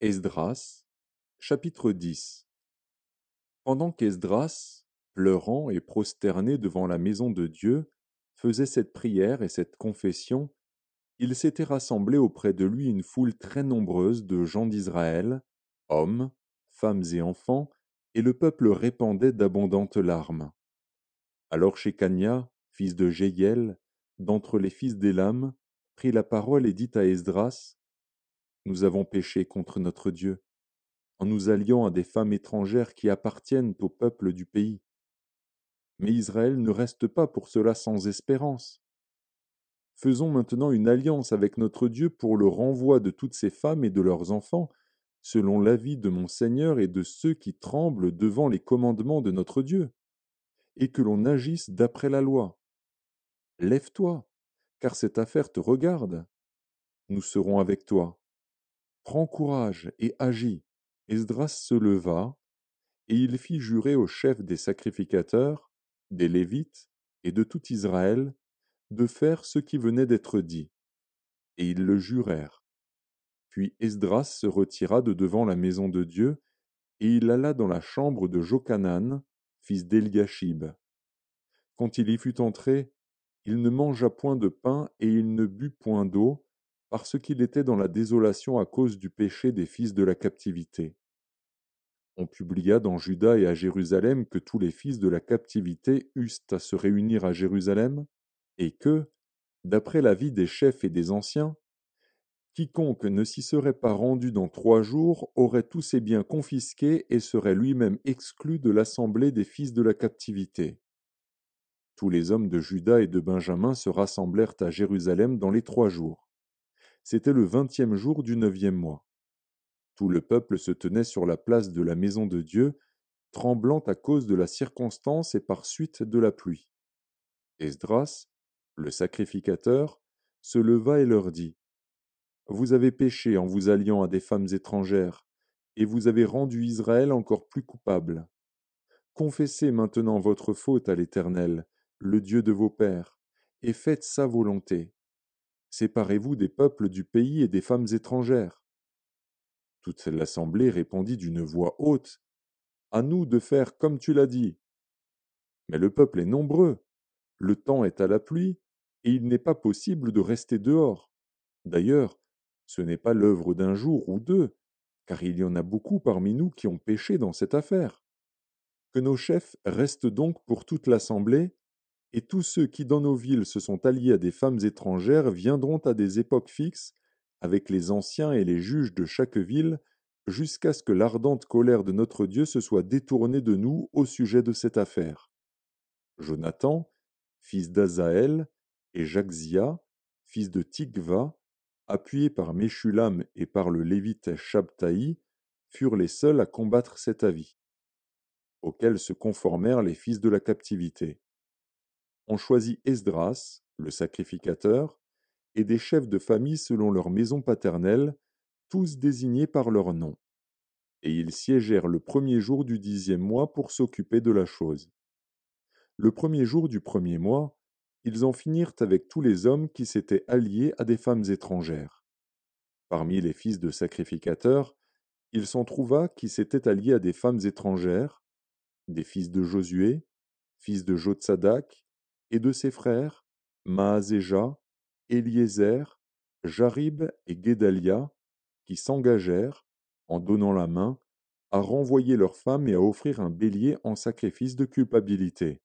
Esdras, chapitre 10. Pendant qu'Esdras, pleurant et prosterné devant la maison de Dieu, faisait cette prière et cette confession, il s'était rassemblé auprès de lui une foule très nombreuse de gens d'Israël, hommes, femmes et enfants, et le peuple répandait d'abondantes larmes. Alors Shekania, fils de Jéhiel, d'entre les fils d'Élam, prit la parole et dit à Esdras: Nous avons péché contre notre Dieu en nous alliant à des femmes étrangères qui appartiennent au peuple du pays. Mais Israël ne reste pas pour cela sans espérance. Faisons maintenant une alliance avec notre Dieu pour le renvoi de toutes ces femmes et de leurs enfants, selon l'avis de mon Seigneur et de ceux qui tremblent devant les commandements de notre Dieu, et que l'on agisse d'après la loi. Lève-toi, car cette affaire te regarde. Nous serons avec toi. Prends courage et agis. Esdras se leva, et il fit jurer aux chefs des sacrificateurs, des Lévites et de tout Israël de faire ce qui venait d'être dit. Et ils le jurèrent. Puis Esdras se retira de devant la maison de Dieu, et il alla dans la chambre de Jochanan, fils d'Eliashib. Quand il y fut entré, il ne mangea point de pain et il ne but point d'eau, parce qu'il était dans la désolation à cause du péché des fils de la captivité. On publia dans Juda et à Jérusalem que tous les fils de la captivité eussent à se réunir à Jérusalem, et que, d'après l'avis des chefs et des anciens, quiconque ne s'y serait pas rendu dans 3 jours aurait tous ses biens confisqués et serait lui-même exclu de l'assemblée des fils de la captivité. Tous les hommes de Juda et de Benjamin se rassemblèrent à Jérusalem dans les 3 jours. C'était le 20e jour du 9e mois. Tout le peuple se tenait sur la place de la maison de Dieu, tremblant à cause de la circonstance et par suite de la pluie. Esdras, le sacrificateur, se leva et leur dit: Vous avez péché en vous alliant à des femmes étrangères, et vous avez rendu Israël encore plus coupable. Confessez maintenant votre faute à l'Éternel, le Dieu de vos pères, et faites sa volonté. Séparez-vous des peuples du pays et des femmes étrangères. Toute l'assemblée répondit d'une voix haute: À nous de faire comme tu l'as dit. Mais le peuple est nombreux, le temps est à la pluie, et il n'est pas possible de rester dehors. D'ailleurs, ce n'est pas l'œuvre d'un jour ou deux, car il y en a beaucoup parmi nous qui ont péché dans cette affaire. Que nos chefs restent donc pour toute l'assemblée, et tous ceux qui dans nos villes se sont alliés à des femmes étrangères viendront à des époques fixes, avec les anciens et les juges de chaque ville, jusqu'à ce que l'ardente colère de notre Dieu se soit détournée de nous au sujet de cette affaire. Jonathan, fils d'Azaël, et Jachzia, fils de Tikva, appuyés par Meshulam et par le Lévite Shabtaï, furent les seuls à combattre cet avis, auquel se conformèrent les fils de la captivité. On choisit Esdras, le sacrificateur, et des chefs de famille selon leur maison paternelle, tous désignés par leur nom. Et ils siégèrent le premier jour du 10e mois pour s'occuper de la chose. Le premier jour du 1er mois, ils en finirent avec tous les hommes qui s'étaient alliés à des femmes étrangères. Parmi les fils de sacrificateurs, il s'en trouva qui s'étaient alliés à des femmes étrangères, des fils de Josué, fils de Jotsadak, et de ses frères, Maazéja, Éliézer, Jarib et Guédalia, qui s'engagèrent, en donnant la main, à renvoyer leurs femmes et à offrir un bélier en sacrifice de culpabilité.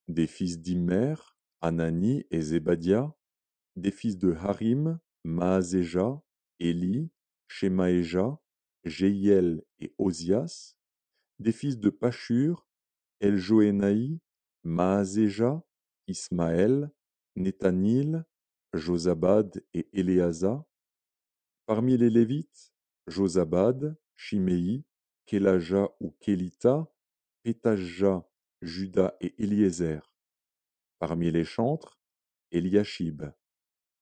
Des fils d'Immer, Anani et Zébadia, des fils de Harim, Maazéja, Éli, Shemaéja, Jéhiel et Osias, des fils de Pashur, Eljoénaï, Maazéja, Ismaël, Nethanil, Josabad et Éléasa. Parmi les Lévites, Josabad, Chiméi, Kélaja ou Kélita, Pétajja, Juda et Éliézer. Parmi les chantres, Eliashib.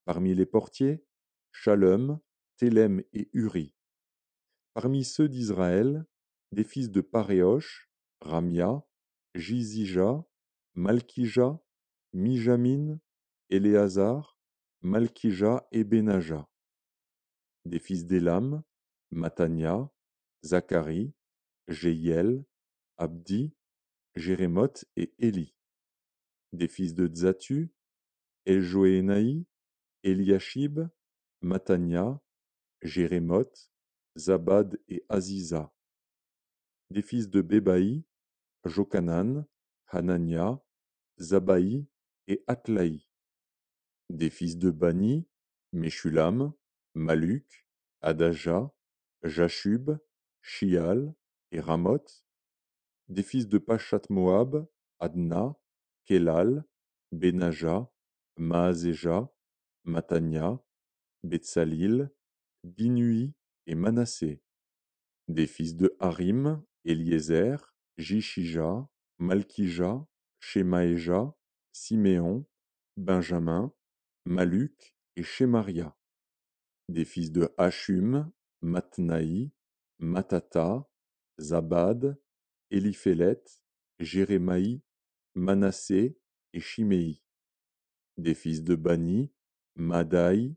Parmi les portiers, Shallum, Télem et Uri. Parmi ceux d'Israël, des fils de Paréosh, Ramia, Jizija, Malkija, Mijamin, Éléazar, Malkija et Benaja. Des fils d'Élam, Matania, Zacharie, Jéhiel, Abdi, Jérémoth et Élie. Des fils de Tzatu, Eljoénaï, Eliashib, Matania, Jérémoth, Zabad et Aziza. Des fils de Bébaï, Jochanan, Hanania, Zabaï et Atlaï. Des fils de Bani, Meshulam, Maluk, Adaja, Jashub, Shial et Ramoth. Des fils de Pachat Moab, Adna, Kelal, Benaja, Maaseja, Matania, Betsalil, Binui et Manassé. Des fils de Harim, Eliezer, Jishija, Malkija, Shemaéja, Siméon, Benjamin, Maluk et Shemaria. Des fils de Hashum, Matnaï, Matata, Zabad, Eliphélet, Jérémaï, Manassé et Shimei. Des fils de Bani, Madaï,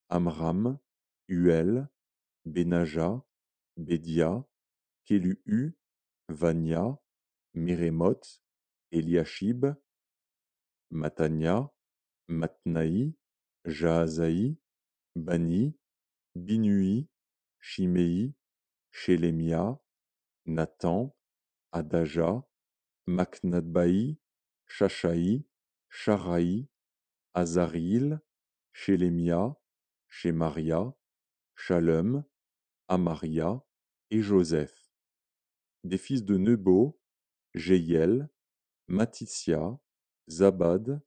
Amram, Uel, Benaja, Bédia, Kélu, Vania, Mérémoth, Eliashib, Matania, Matnaï, Jaazaï, Bani, Binui, Shimei, Shélémia, Nathan, Adaja, Maknadbaï, Shashaï, Sharaï, Azaril, Shélémia, Shemaria, Shalom, Amaria et Joseph. Des fils de Nebo, Jéhiel, Matithia, Zabad,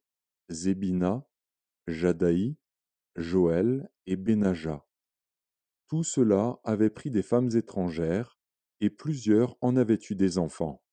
Zébina, Jadaï, Joël et Benaja. Tout cela avait pris des femmes étrangères, et plusieurs en avaient eu des enfants.